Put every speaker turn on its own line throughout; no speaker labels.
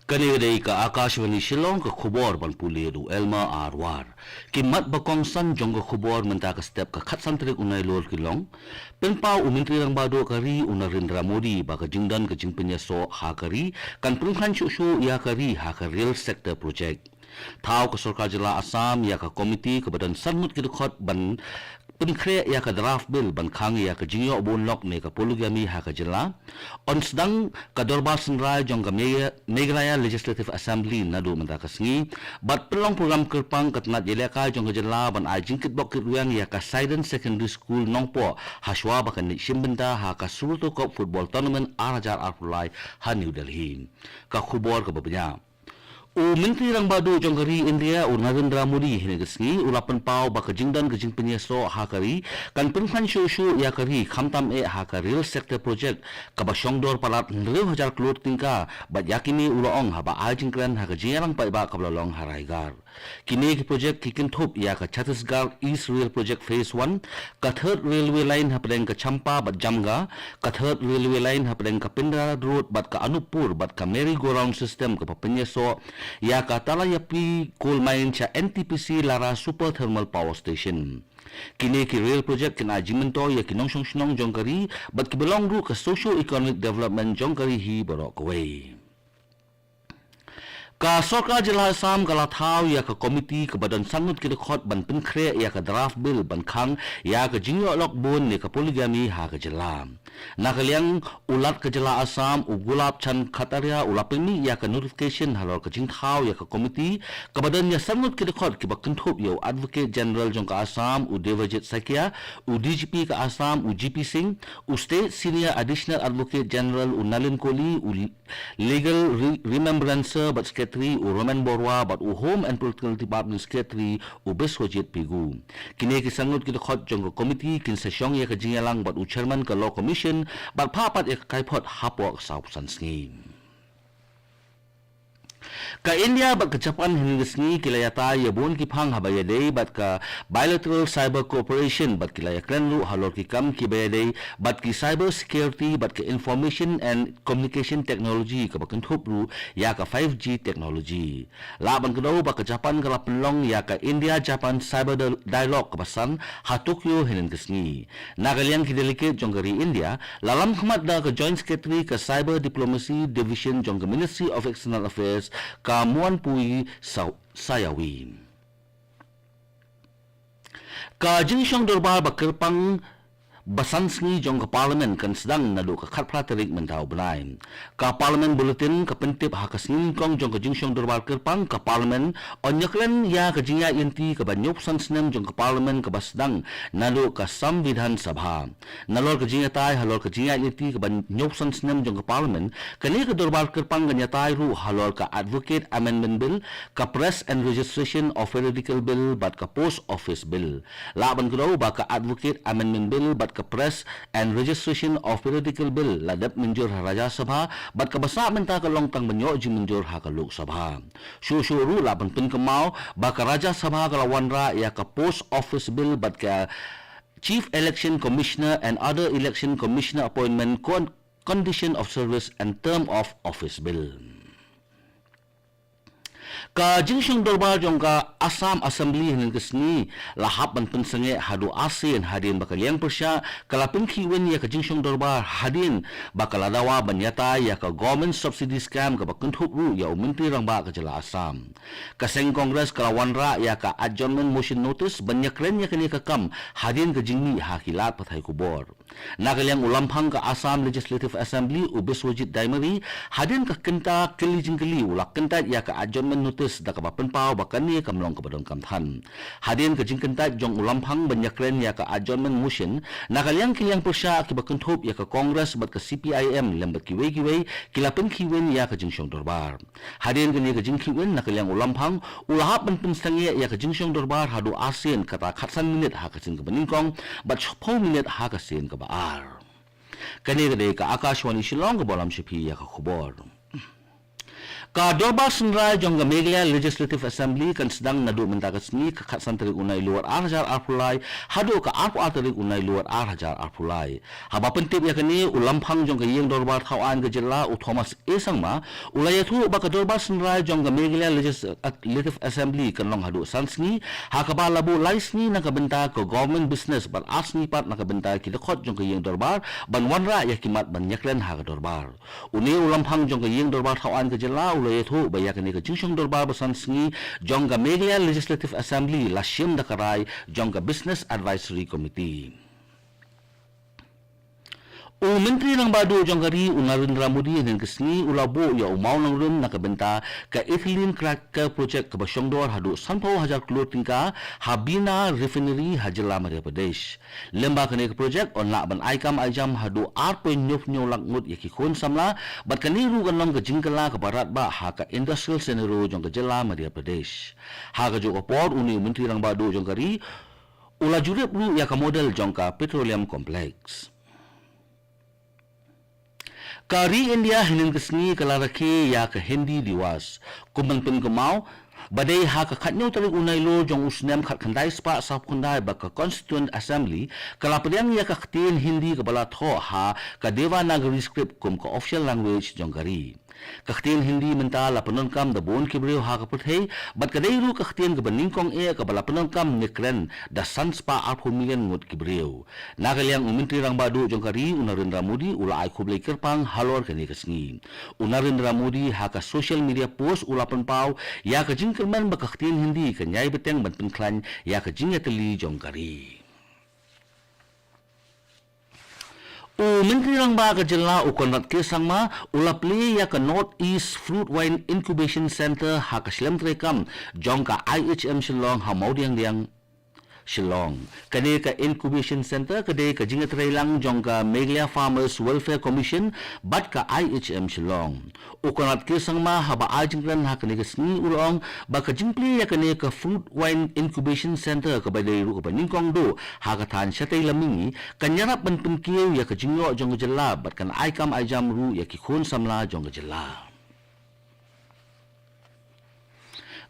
Kanilay ka Akashvani Shillong ka khubor ban puliru Elma Arwar. Kimat bakong san jong ka khubor menta ka step ka khatsantrik unay lor kilong. Penpau umintri rang bado kari Narendra Modi baka jingdan ka jingpenya so hakari kan prunghan syusyu ya kari haka real sector project. Tau ka Sarkar Jila Assam ya ka komiti ka badan sanmut kidukot ban penkre ya ka draft bill ban khang ya ka jingyo bonlok ne ka polygamy ha ka jila on sedang ka dorbar senrai jong ka Meghalaya Legislative Assembly nadu menta ka sngi bat pelong program kerpang katnat jela ka jong ka jila ban ai jingkit bok kiruyang ya ka Sidon Secondary School nongpo haswa ba ka ni simbenda ha ka Suruto Cup football tournament arajar arpulai ha New Delhi ka khubor ka babanya Menteri Rang Badu Jonggari India Narendra Modi hinegasngi ulapan pau baka jingdan gajing penyeso hakari kan penhan syusyu ya kari khamtam haka real sector project kabasyongdor palat 9,000 klot tingka bat yakini ulaong haba ajingkran haka jingarang paiba kablalong haraigar kini ki project kikinthup ya ka Chhattisgarh East Rail Project Phase 1 ka third railway line hapdeng ka Champa bat Jamga ka third railway line hapdeng ka Pindra Road bat ka Anupur bat ka merry go round system ka penyeso ya ka Talayapi coal mine cha NTPC Lara Super Thermal Power Station. Kini ki rail project kina jimento ya kinong song jongkari bat kibelong ru ka socio-economic development jongkari hi borok away. Ka Sarkar Jila Assam kala thau ya ka komiti ka badan sangut kidukot ban penkre ya ka draft bill ban khang ya ka jingyo lokbon ne ka polygamy ha ka jila. Nakaliang ulat ka Jila Assam ugulap chan khataria ulapimi ya ka notification halor ka jingthau ya ka komiti ka badan ya sangut kidukot ki bakenthup yo Advocate General jong ka Assam u Devajit Sakia u DGP ka Assam u GP Singh u State Senior Additional Advocate General u Nalin Kohli u Legal Remembrancer but Secretary u Roman Borwa bat u Home and Political Department Secretary u Biswajit Pigu. Kini kisangut kidukot jong ka komiti kin sesyong ya ka jingalang bat u Chairman ka Law Commission bat papat ya ka kaipot hapok sa upusan Ka India bat ka Japan hiningasngi kilayata ya bon kipang habayadey bat ka bilateral cyber cooperation bat kilaya krenlu halor kikam kibayadey bat ki cyber security bat ka information and communication technology ka bakenthup ru ya ka 5G technology. Laban kedaw bat ka Japan kala pelong ya ka India Japan cyber dialogue kabasan ha Tokyo hiningasngi. Nagaliang kidelicate jonggari India lalam khmat da ka joint secretary ka cyber diplomacy division jong ka Ministry of External Affairs ka Muan Pui Sayawi. Ka Jingshong Dorbar Bakirpang Basansngi jong ka parlimen kan sedang nadu ka khatpra terik mentau benai. Ka parlimen bulletin ka pentip hakasngin kong jong ka Jingshong Dorbar Kirpang ka parlimen onyaklen ya ka jingya yenti ka banyop sansnem jong ka parlimen ka basdang nadu ka Samvidhan Sabha. Nalor ka jingya tay halor ka jingya yenti ka banyop sansnem jong ka parlimen kani ka Dorbar Kirpang ganya tay ru halor ka Advocate Amendment Bill ka Press and Registration of Periodical Bill bat ka Post Office Bill. Laban kudaw ba ka Advocate Amendment Bill bat ka Press and Registration of Periodical Bill ladap menjur Raja Sabha bat ka basa menta ka longtang banyo jing menjur ha ka Lok Sabha. Syuru laban pun kemau ba ka Raja Sabha ka lawanra ya ka Post Office Bill bat ka Chief Election Commissioner and other election commissioner appointment condition of service and term of office bill. Ka Jingshong Dorbar jong ka Assam Assembly hiningasni lahap ban pensange hadu ASEAN hadin bakaliang persya kalapin kiwen ya ka Jingshong Dorbar hadin bakaladawa banyata ya ka government subsidy scam ka bakenthup ru ya Menteri Rang Ba ka Jila Assam. Kaseng Congress kalawanra ya ka adjournment motion notice banyakren ya kani ka kam hadin ka jingni hakilat pathay kubor. Nakaliang ulampang ka Assam Legislative Assembly u Biswajit Daimari hadin ka kenta kili jingkili ulak kenta ya ka adjournment notice da ka bapenpau bakani kamlong ka badong kamthan. Hadin ka jingkenta jong ulampang banyakren ya ka adjournment motion nakaliang kiliang persya ki bakenthup ya ka Congress bat ka CPIM lembat kiwe kilapin kiwen ya ka Jingshong Dorbar. Hadin kani ka jingkiwen nakaliang ulampang ulahap ban pensange ya ka Jingshong Dorbar hadu ASEAN kata khatsan minit ha ka sin ka baningkong bat 10 minit ha ka sin ka baar. Kani ka Akashvani Shillong ka bolam shipi ya ka khubor. Ka Dorbar Sunrai jong Meghalaya Legislative Assembly kan sedang nadu mentakas ni ka khatsan tarik unai luar arhajar arpulai hadu ka arpu tarik unai luar arhajar arpulai. Haba pentip ya kini ulampang jong yeng Dorbar thawan ke jela u Thomas Esang ma ulaya thu ba ka Dorbar Sunrai jong Meghalaya Legislative Assembly kan long hadu sansni ha ka ba labu laisni na ka benta ko government business ban asni pat na ka benta ki dekhot jong yeng Dorbar ban wanra ya kimat ban yaklen ha ka Dorbar. Uni ulampang jong yeng Dorbar thawan ke jela ulaya thu bayak ni ke jingsong Dorbar basan sngi jongga Meghalaya Legislative Assembly lasyem dakarai jongga Business Advisory Committee. Menteri ng Badu Jongari Narendra Modi dan kesni ulabo ya umau nang rum nakabenta ka ethylene cracker project ka Basyongdor hadu 1,000 crore tingka Habina Refinery Hajela Madhya Pradesh. Lemba kene ka project on la ban aikam ajam hadu 8.9 lakmut yaki khon samla bat kaniru ganong ka jingkala ka barat ba ha ka industrial senero jong ka Jela Madhya Pradesh. Ha ka jo port uni Menteri ng Badu Jongari ula jurep lu ya ka model jong ka petroleum complex. Kari India hinin kesni kalarake ya ke Hindi diwas. Kumbang pun kemau, badai ha ka khatnyo tarik unai lo jong usnem khat khandai spa sap khandai ba ka Constituent Assembly kalapadiang ya ka khtin Hindi ka bala tho ha ka Devanagari script kum ka official language jong kari. Kakhtian Hindi mentala penongkam da bon kibreu ha ka puthei bat kadairu kakhtian ka baningkong ka bala penongkam nikren da sanspa 8 million ngut kibreu nagaliang Menteri Rang Badu jongkari Narendra Modi ula ai khublei kerpang halor kani kasni Narendra Modi ha ka social media post ula penpau ya ka jingkerman ba kakhtian Hindi ka nyai beteng ban penklan ya ka jingateli jongkari. Menteri Rang Ba ka Jela konrat kesang ma ulapli ya ka North East Fruit Wine Incubation Center ha ka Shilem Trekam jong ka IHM Shillong ha maudiang diang Shillong. Kade ka Incubation Center kade ka jingatray lang jong ka Meghalaya Farmers Welfare Commission bat ka IHM Shillong. Ukonat kesang ma haba ajingran ha kane ka sni ulong ba ka jingpli ya kane ka Fruit Wine Incubation Center ka badai ru ka ningkong do ha ka than syatay lamingi kanyarap ban penkiyo ya ka jingyo jong ka Jela bat kan aikam ajam ru ya ki khon samla jong ka Jela.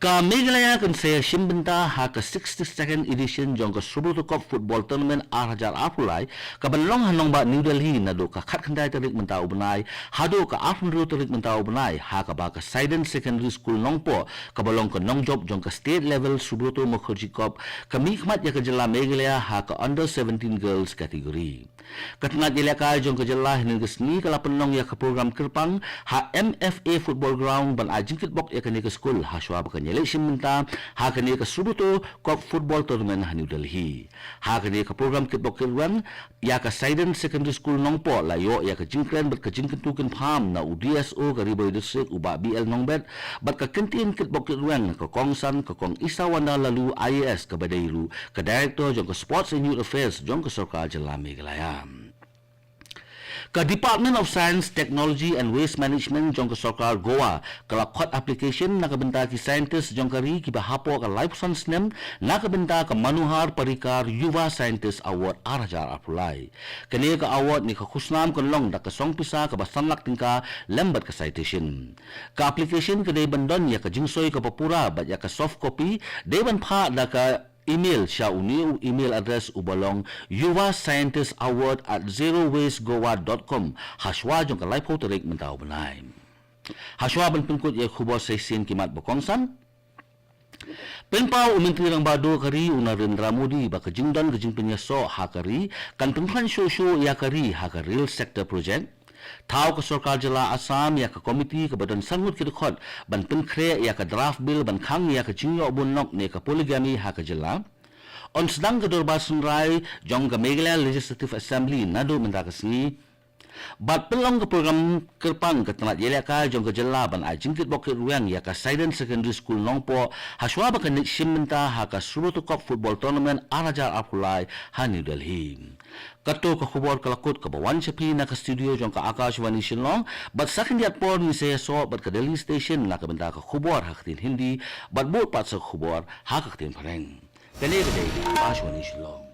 Ka Meghalaya kan saya simbenta ha ka 62nd edition jong ka Subrata Cup Football Tournament 8,000 apulai ka banlong hanong ba New Delhi na do ka khatkhandai tarik mentau benai hado ka 800 tarik mentau benai ha ka ba ka Sidon Secondary School Nongpo ka balong ka Nongjob jong ka state level Subrata Mukherjee Cup ka mikmat ya ka Jela Meghalaya ha ka under 17 girls kategori. Katngat ilaka jong ka Jela hinin ka sni ka lapenong ya ka program kerpang ha MFA Football Ground ban ajingkit bok ya ka ni ka school ha sywa ba ka election minta ha kani ka Subrata Cup Football Tournament ha New Delhi ha kani ka program kitbok kirwan ya ka Sidon Secondary School Nongpo layo ya ka jingkren bat ka jingkentuken pham na UDSO ka Riboy District uba BL Nongbet bat ka kentin kitbok kirwan ka Kongsan ka Kong Isa Wanda lalu IAS ka Badairu ka Director jong ka Sports and Youth Affairs jong ka Sarkar Jela Meghalaya. Ka Department of Science, Technology and Waste Management jong ka Sarkar Goa kalakot application nakabenta ki scientist jong kari ki bahapo ka life science nem nakabenta ka Manohar Parrikar Yuva Scientist Award 8,000 apulai. Kani ka award ni ka kusnam kanlong da ka song pisa ka basanlak tingka lembat ka citation. Ka application ka day bandon ya ka jingsoy ka papura bat ya ka soft copy day ban pha da ka email siya uni email address ubalong yuvascientistaward@zerowastegoa.com haswa jong ka live photo rek mentau benai haswa ban pengkut ya khubor sesin kimat bokongsan penpau Menteri Rang Badu kari Narendra Modi ba ka jingdan ka jingpenya so hakari kan pengkhan show ya kari ha ka real sector project Tau ka Sarkar Jela Assam ya ka komiti ka badan sangut ki dekhot ban penkre ya ka draft bill ban khang ya ka jingyo bunok ne ka polygamy ha ka Jela on sedang ka Dorbar Sunrai jong ka Meghalaya Legislative Assembly nado menta ka sini bat pelong ke program kerpang ke temat yelaka jong ke Jela ban ajingkit bokit ruang ya ka Sidon Secondary School Nongpo haswa ba ka shimenta ha ka Subrata Cup Football Tournament 8,000 apulai ha New Delhi. Kato ka khubor kalakut ka bawan sapi na ka studio jong ka Akashvani Shillong bat sakin diat por ni saya so bat ka Delhi Station na ka benda ka khubor ha katin Hindi bat bot pat sa khubor ha ka katin Pareng. Kani ka day Akashvani Shillong.